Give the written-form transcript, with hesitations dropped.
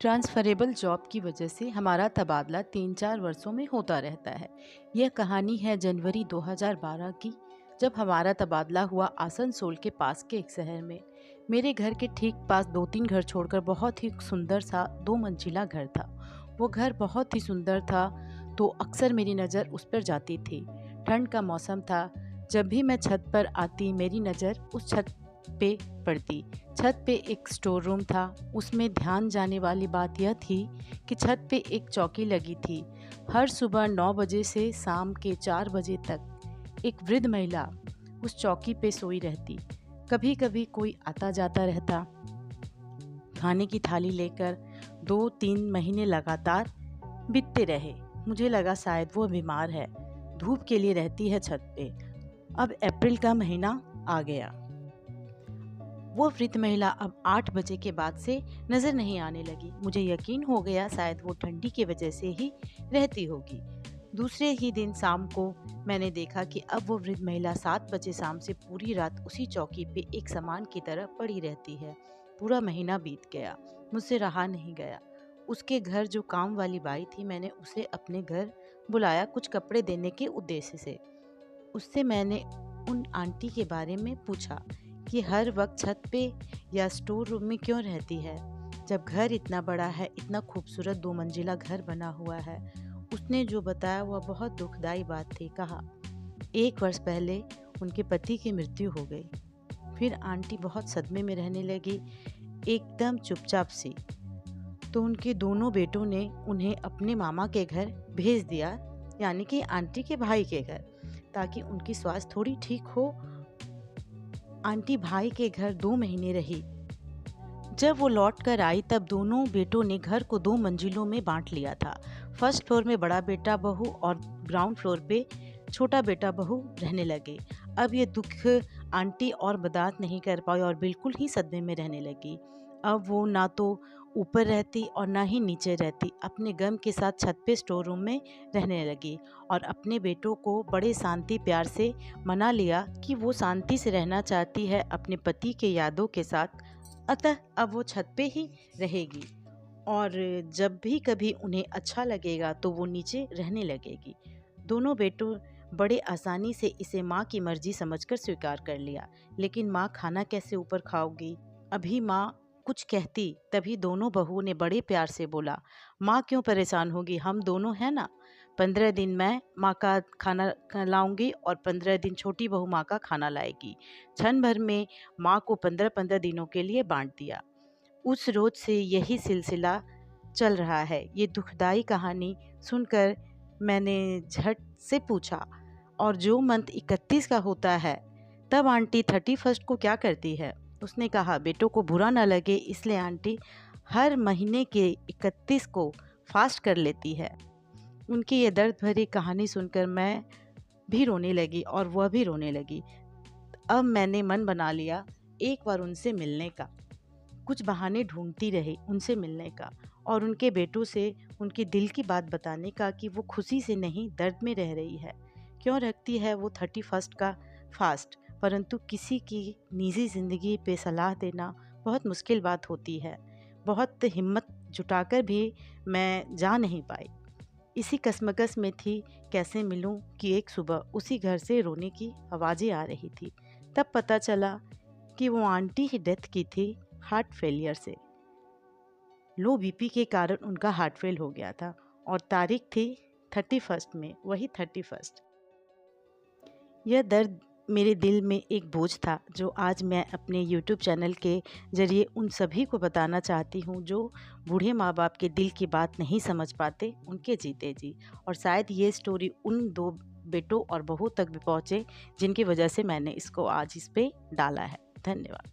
Transferable job की वजह से हमारा तबादला 3-4 वर्षों में होता रहता है। यह कहानी है जनवरी 2012 की, जब हमारा तबादला हुआ आसनसोल के पास के एक शहर में। मेरे घर के ठीक पास 2-3 घर छोड़कर बहुत ही सुंदर सा 2 मंजिला घर था। वो घर बहुत ही सुंदर था, तो अक्सर मेरी नज़र उस पर जाती थी। ठंड का मौसम था। जब भी मैं छत पर आती, मेरी नज़र उस छत पे पड़ती। छत पे एक स्टोर रूम था। उसमें ध्यान जाने वाली बात यह थी कि छत पे एक चौकी लगी थी। हर सुबह 9 बजे से शाम के 4 बजे तक एक वृद्ध महिला उस चौकी पे सोई रहती। कभी कभी कोई आता जाता रहता खाने की थाली लेकर। 2-3 महीने लगातार बीतते रहे। मुझे लगा शायद वो बीमार है, धूप के लिए रहती है छत पे। अब अप्रैल का महीना आ गया। वो वृद्ध महिला अब 8 बजे के बाद से नजर नहीं आने लगी। मुझे यकीन हो गया शायद वो ठंडी की वजह से ही रहती होगी। दूसरे ही दिन शाम को मैंने देखा कि अब वो वृद्ध महिला 7 बजे शाम से पूरी रात उसी चौकी पे एक सामान की तरह पड़ी रहती है। पूरा महीना बीत गया, मुझसे रहा नहीं गया। उसके घर जो काम वाली बाई थी, मैंने उसे अपने घर बुलाया कुछ कपड़े देने के उद्देश्य से। उससे मैंने उन आंटी के बारे में पूछा कि हर वक्त छत पे या स्टोर रूम में क्यों रहती है, जब घर इतना बड़ा है, इतना खूबसूरत 2 मंजिला घर बना हुआ है। उसने जो बताया वह बहुत दुखदाई बात थी। कहा 1 वर्ष पहले उनके पति की मृत्यु हो गई। फिर आंटी बहुत सदमे में रहने लगी, एकदम चुपचाप सी। तो उनके दोनों बेटों ने उन्हें अपने मामा के घर भेज दिया, यानी कि आंटी के भाई के घर, ताकि उनकी स्वास्थ्य थोड़ी ठीक हो। आंटी भाई के घर 2 महीने रही। जब वो लौट कर आई, तब दोनों बेटों ने घर को 2 मंजिलों में बांट लिया था। फर्स्ट फ्लोर में बड़ा बेटा बहू और ग्राउंड फ्लोर पे छोटा बेटा बहू रहने लगे। अब ये दुख आंटी और बर्दाश्त नहीं कर पाई और बिल्कुल ही सदमे में रहने लगी। अब वो ना तो ऊपर रहती और ना ही नीचे रहती। अपने गम के साथ छत पे स्टोर रूम में रहने लगी और अपने बेटों को बड़े शांति प्यार से मना लिया कि वो शांति से रहना चाहती है अपने पति के यादों के साथ। अतः अब वो छत पे ही रहेगी और जब भी कभी उन्हें अच्छा लगेगा तो वो नीचे रहने लगेगी। दोनों बेटों बड़े आसानी से इसे माँ की मर्जी समझकर स्वीकार कर लिया। लेकिन माँ खाना कैसे ऊपर खाओगी? अभी माँ कुछ कहती, तभी दोनों बहुओं ने बड़े प्यार से बोला, माँ क्यों परेशान होगी, हम दोनों हैं ना। 15 दिन मैं माँ का खाना लाऊंगी और 15 दिन छोटी बहू माँ का खाना लाएगी। क्षण भर में माँ को 15-15 दिनों के लिए बांट दिया। उस रोज से यही सिलसिला चल रहा है। ये दुखदाई कहानी सुनकर मैंने झट से पूछा, और जो मंथ 31 का होता है, तब आंटी 31 को क्या करती है? उसने कहा बेटों को बुरा ना लगे, इसलिए आंटी हर महीने के 31 को फास्ट कर लेती है। उनकी ये दर्द भरी कहानी सुनकर मैं भी रोने लगी और वह भी रोने लगी। अब मैंने मन बना लिया एक बार उनसे मिलने का। कुछ बहाने ढूंढती रही उनसे मिलने का और उनके बेटों से उनके दिल की बात बताने का कि वो खुशी से नहीं, दर्द में रह रही है। क्यों रखती है वो 31 का फास्ट? परंतु किसी की निजी ज़िंदगी पे सलाह देना बहुत मुश्किल बात होती है। बहुत हिम्मत जुटाकर भी मैं जा नहीं पाई। इसी कशमकश में थी कैसे मिलूं कि एक सुबह उसी घर से रोने की आवाज़ें आ रही थी। तब पता चला कि वो आंटी ही डेथ की थी हार्ट फेलियर से। लो बीपी के कारण उनका हार्ट फेल हो गया था और तारीख थी 31 में, वही 31। यह दर्द मेरे दिल में एक बोझ था, जो आज मैं अपने यूट्यूब चैनल के ज़रिए उन सभी को बताना चाहती हूँ जो बूढ़े माँ बाप के दिल की बात नहीं समझ पाते उनके जीते जी। और शायद ये स्टोरी उन 2 बेटों और बहू तक भी पहुँचे जिनकी वजह से मैंने इसको आज इस पे डाला है। धन्यवाद।